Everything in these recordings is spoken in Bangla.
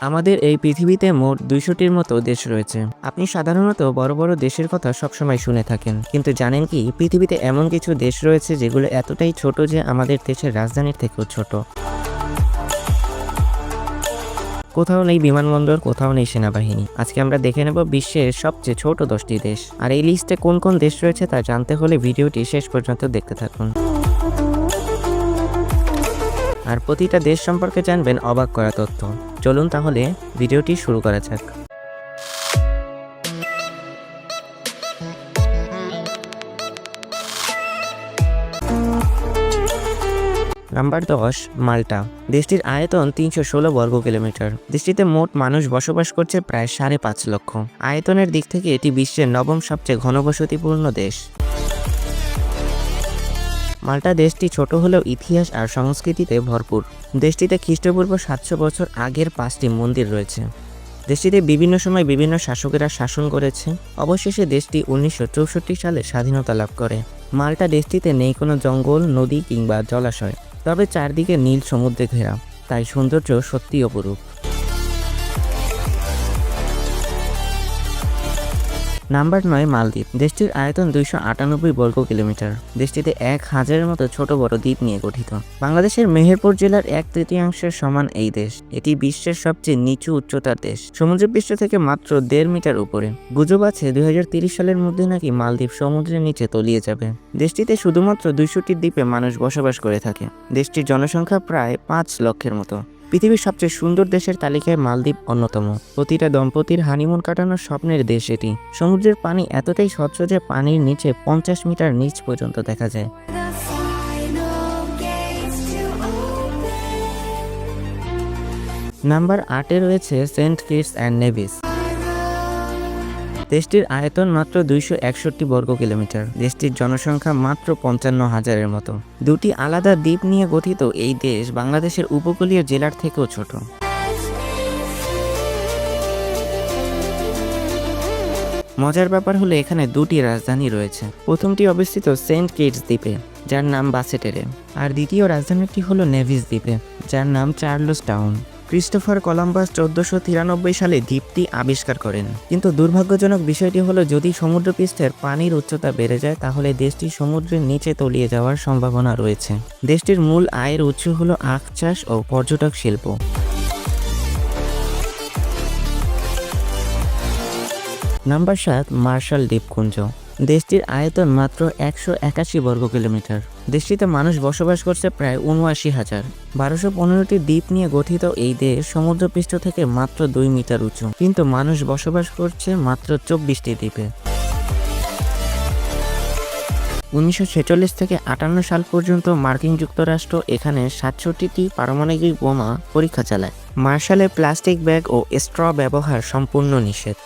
আমাদের এই পৃথিবীতে মোট ২০০টির মতো দেশ রয়েছে। আপনি সাধারণত বড় বড় দেশের কথা সবসময় শুনে থাকেন, কিন্তু জানেন কি পৃথিবীতে এমন কিছু দেশ রয়েছে যেগুলো এতটাই ছোট যে আমাদের দেশের রাজধানীর থেকেও ছোট। কোথাও নেই বিমানবন্দর, কোথাও নেই সেনাবাহিনী। আজকে আমরা দেখে নেব বিশ্বের সবচেয়ে ছোট 10টি দেশ। আর এই লিস্টে কোন কোন দেশ রয়েছে তা জানতে হলে ভিডিওটি শেষ পর্যন্ত দেখতে থাকুন। আর প্রতিটা দেশ সম্পর্কে জানবেন অবাক করা তথ্য। চলুন তাহলে ভিডিওটি শুরু করা যাক। নাম্বার 10, মাল্টা। দেশটির আয়তন 316 বর্গ কিলোমিটার। দেশটিতে মোট মানুষ বসবাস করছে প্রায় 5.5 লক্ষ। আয়তনের দিক থেকে এটি বিশ্বের 9ম সবচেয়ে ঘনবসতিপূর্ণ দেশ। মাল্টা দেশটি ছোট হলেও ইতিহাস আর সংস্কৃতিতে ভরপুর। দেশটিতে খ্রিস্টপূর্ব 700 বছর আগের 5টি মন্দির রয়েছে। দেশটিতে বিভিন্ন সময় বিভিন্ন শাসকেরা শাসন করেছে। অবশেষে দেশটি 1964 সালে স্বাধীনতা লাভ করে। মাল্টা দেশটিতে নেই কোনো জঙ্গল, নদী কিংবা জলাশয়, তবে চারদিকে নীল সমুদ্রে ঘেরা, তাই সৌন্দর্য সত্যিই অপরূপ। নাম্বার 9, মালদ্বীপ। দেশটির আয়তন 298 বর্গ কিলোমিটার। দেশটিতে 1000-এর মতো ছোট বড় দ্বীপ নিয়ে গঠিত। বাংলাদেশের মেহেরপুর জেলার 1/3 সমান এই দেশ। এটি বিশ্বের সবচেয়ে নিচু উচ্চতার দেশ, সমুদ্রপৃষ্ঠ থেকে মাত্র 1.5 মিটার উপরে। গুজব আছে 2030 সালের মধ্যে নাকি মালদ্বীপ সমুদ্রের নিচে তলিয়ে যাবে। দেশটিতে শুধুমাত্র 200টি দ্বীপে মানুষ বসবাস করে থাকে। দেশটির জনসংখ্যা প্রায় 5 লক্ষের মতো। পৃথিবীর সবচেয়ে সুন্দর দেশের তালিকায় মালদ্বীপ অন্যতম। প্রতিটা দম্পতির হানিমুন কাটানোর স্বপ্নের দেশ এটি। সমুদ্রের পানি এতটাই স্বচ্ছ যে পানির নিচে 50 মিটার নিচ পর্যন্ত দেখা যায়। নাম্বার 8-এ রয়েছে সেন্ট কিটস অ্যান্ড নেভিস। দেশটির আয়তন মাত্র 261 বর্গ কিলোমিটার। দেশটির জনসংখ্যা মাত্র 55,000-এর মতো। দুটি আলাদা দ্বীপ নিয়ে গঠিত এই দেশ বাংলাদেশের উপকূলীয় জেলার থেকেও ছোট। মজার ব্যাপার হলো এখানে দুটি রাজধানী রয়েছে। প্রথমটি অবস্থিত সেন্ট কিটস দ্বীপে, যার নাম বাসেটেরে, আর দ্বিতীয় রাজধানীটি হলো নেভিস দ্বীপে, যার নাম চার্লস টাউন। ক্রিস্টোফার কলম্বাস 1493 সালে দ্বীপটি আবিষ্কার করেন। কিন্তু দুর্ভাগ্যজনক বিষয়টি হলো যদি সমুদ্রপৃষ্ঠের পানির উচ্চতা বেড়ে যায় তাহলে দেশটি সমুদ্রের নিচে তলিয়ে যাওয়ার সম্ভাবনা রয়েছে। দেশটির মূল আয়ের উৎস হলো আখ চাষ ও পর্যটক শিল্প। নাম্বার 7, মার্শাল দ্বীপপুঞ্জ। দেশটির আয়তন মাত্র 181 বর্গ কিলোমিটার। দেশটিতে মানুষ বসবাস করছে প্রায় 79,000। 1215টি দ্বীপ নিয়ে গঠিত এই দেশ সমুদ্রপৃষ্ঠ থেকে মাত্র 2 মিটার উঁচু, কিন্তু মানুষ বসবাস করছে মাত্র 24টি দ্বীপে। 1946 থেকে 58 সাল পর্যন্ত মার্কিন যুক্তরাষ্ট্র এখানে 67টি পারমাণবিক বোমা পরীক্ষা চালায়। মার্শালে প্লাস্টিক ব্যাগ ও স্ট্র ব্যবহার সম্পূর্ণ নিষেধ।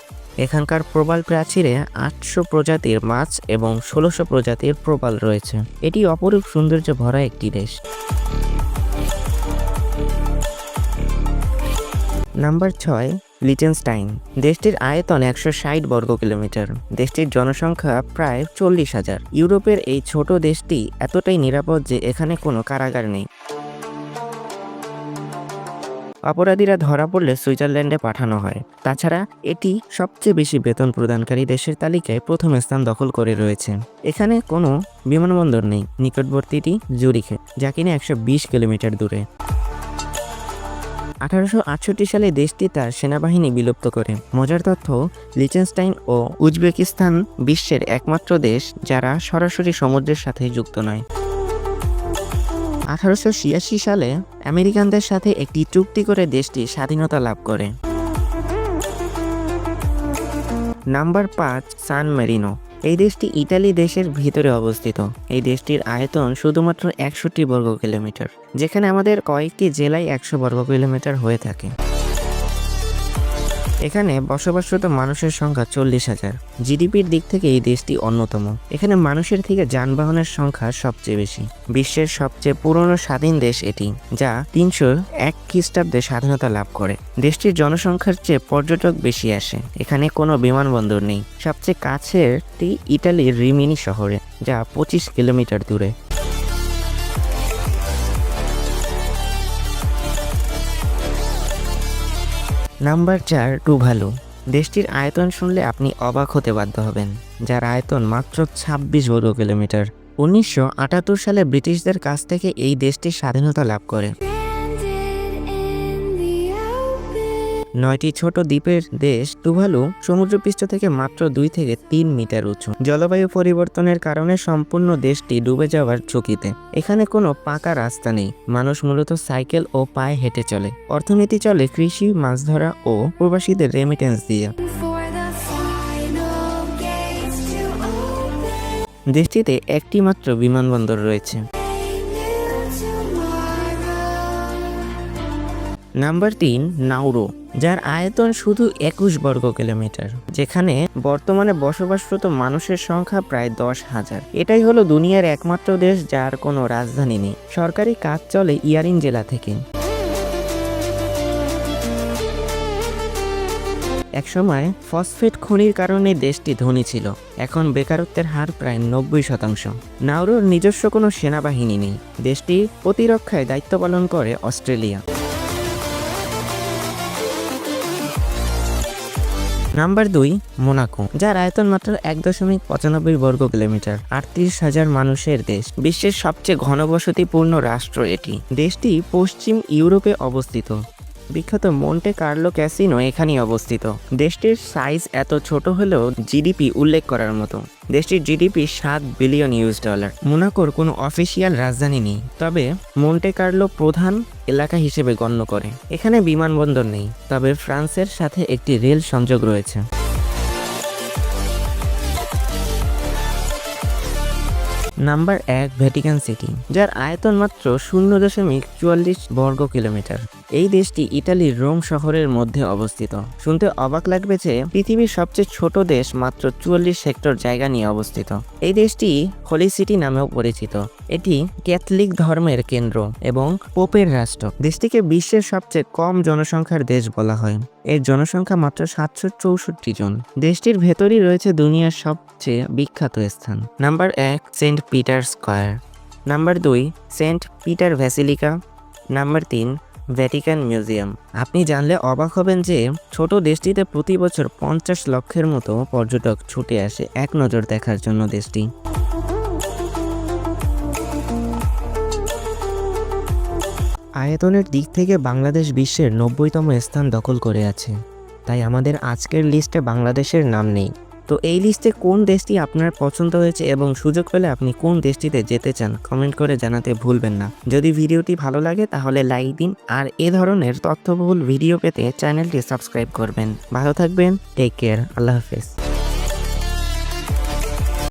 এখানকার প্রবাল প্রাচীরে 800 প্রজাতির মাছ এবং 1600 প্রজাতির প্রবাল রয়েছে। এটি অপরূপ সৌন্দর্যে ভরা একটি দেশ। Number 6, Liechtenstein. দেশটির আয়তন 160 বর্গ কিলোমিটার। দেশটির জনসংখ্যা প্রায় 40,000। ইউরোপের এই ছোট দেশটি এতটাই নিরাপদ যে এখানে কোনো কারাগার নেই। অপরাধীরা ধরা পড়লে সুইজারল্যান্ডে পাঠানো হয়। তাছাড়া এটি সবচেয়ে বেশি বেতন প্রদানকারী দেশের তালিকায় প্রথম স্থান দখল করে রয়েছে। এখানে কোনো বিমানবন্দর নেই। নিকটবর্তীটি জুরিখে, যা কিনা 120 কিলোমিটার দূরে। 1868 সালে দেশটি তার সেনাবাহিনী বিলুপ্ত করে। মজার তথ্য, লিচেনস্টাইন ও উজবেকিস্তান বিশ্বের একমাত্র দেশ যারা সরাসরি সমুদ্রের সাথে যুক্ত নয়। 1886 সালে আমেরিকানদের সাথে একটি চুক্তি করে দেশটি স্বাধীনতা লাভ করে। নাম্বার 5, সান মেরিনো। এই দেশটি ইতালি দেশের ভিতরে অবস্থিত। এই দেশটির আয়তন শুধুমাত্র 61 বর্গ কিলোমিটার, যেখানে আমাদের কয়েকটি জেলায় 100 বর্গ কিলোমিটার হয়ে থাকে। এখানে বসবাসরত মানুষের সংখ্যা 40,000। জিডিপির দিক থেকে এই দেশটি অন্যতম। এখানে মানুষের থেকে যানবাহনের সংখ্যা সবচেয়ে বেশি। বিশ্বের সবচেয়ে পুরনো স্বাধীন দেশ এটি, যা 301 খ্রিস্টাব্দে স্বাধীনতা লাভ করে। দেশটির জনসংখ্যার চেয়ে পর্যটক বেশি আসে। এখানে কোনো বিমানবন্দর নেই। সবচেয়ে কাছেরটি ইটালির রিমিনি শহরে, যা 25 কিলোমিটার দূরে। Number 4 Tuvalu. দেশটির আয়তন শুনলে আপনি অবাক হতে বাধ্য হবেন, যার আয়তন মাত্র ২৬ বর্গ কিলোমিটার। ১৯৭৮ সালে ব্রিটিশদের কাছ থেকে এই দেশটি স্বাধীনতা লাভ করে। ৯টি ছোট দ্বীপের দেশ টুভালু সমুদ্রপৃষ্ঠ থেকে মাত্র ২ থেকে ৩ মিটার উঁচু। জলবায়ু পরিবর্তনের কারণে সম্পূর্ণ দেশটি ডুবে যাওয়ার ঝুঁকিতে। এখানে কোনো পাকা রাস্তা নেই, মানুষ মূলত সাইকেল ও পায়ে হেঁটে চলে। অর্থনীতি চলে কৃষি, মাছ ধরা ও প্রবাসীদের রেমিটেন্স দিয়ে। দেশটিতে একটি মাত্র বিমানবন্দর রয়েছে। নাম্বার 3 নাউরু, যার আয়তন শুধু ২১ বর্গ কিলোমিটার, যেখানে বর্তমানে বসবাসরত মানুষের সংখ্যা প্রায় ১০,০০০। এটাই হলো দুনিয়ার একমাত্র দেশ যার কোনো রাজধানী নেই। সরকারি কাজ চলে ইয়ারিন জেলা থেকে। একসময় ফসফেট খনির কারণে দেশটি ধনী ছিল, এখন বেকারত্বের হার প্রায় ৯০%। নাউরুর নিজস্ব কোনো সেনাবাহিনী নেই। দেশটি প্রতিরক্ষায় দায়িত্ব পালন করে অস্ট্রেলিয়া। নাম্বার ২ মোনাকো, যার আয়তন মাত্র ১.৯৫ বর্গ কিলোমিটার, ৩৮,০০০ মানুষের দেশ। বিশ্বের সবচেয়ে ঘনবসতিপূর্ণ রাষ্ট্র এটি। দেশটি পশ্চিম ইউরোপে অবস্থিত। বিখ্যাত মন্টে কার্লো ক্যাসিনো এখানেই অবস্থিত। দেশটির সাইজ এত ছোট হলেও জিডিপি উল্লেখ করার মতো। দেশটির জিডিপি $7 বিলিয়ন। মোনাকোর কোনো অফিসিয়াল রাজধানী নেই, তবে মন্টে কার্লো প্রধান এলাকা হিসেবে গণ্য করে। এখানে বিমানবন্দর নেই, তবে ফ্রান্সের সাথে একটি রেল সংযোগ রয়েছে। নাম্বার ১ ভ্যাটিকান সিটি, যার আয়তন মাত্র ০.৪৪ বর্গ কিলোমিটার। এই দেশটি ইটালির রোম শহরের মধ্যে অবস্থিত। শুনতে অবাক লাগবে যে পৃথিবীর সবচেয়ে ছোট দেশ মাত্র ৪৪ হেক্টর জায়গা নিয়ে অবস্থিত। এই দেশটি হোলি সিটি নামেও পরিচিত। এটি ক্যাথলিক ধর্মের কেন্দ্র এবং পোপের রাষ্ট্র। দেশটিকে বিশ্বের সবচেয়ে কম জনসংখ্যার দেশ বলা হয়। এর জনসংখ্যা মাত্র ৭৬৪ জন। দেশটির ভেতরই রয়েছে দুনিয়ার সবচেয়ে বিখ্যাত স্থান। Number ১ Saint Peter square. Number ২ Saint Peter basilica. Number ৩ Vatican museum. আপনি জানলে অবাক হবেন যে ছোট দেশটিতে প্রতি বছর ৫০ লক্ষের মতো পর্যটক ছুটে আসে এক নজর দেখার জন্য দেশটি। আয়তনের দিক থেকে বাংলাদেশ বিশ্বের ৯০তম স্থান দখল করে আছে, তাই আমাদের আজকের লিস্টে বাংলাদেশের নাম নেই। তো এই লিস্টে কোন দেশটি আপনার পছন্দ হয়েছে এবং সুযোগ পেলে আপনি কোন দেশটিতে যেতে চান কমেন্ট করে জানাতে ভুলবেন না। যদি ভিডিওটি ভালো লাগে তাহলে লাইক দিন, আর এ ধরনের তথ্যবহুল ভিডিও পেতে চ্যানেলটি সাবস্ক্রাইব করবেন। ভালো থাকবেন, টেক কেয়ার, আল্লাহ হাফেজ।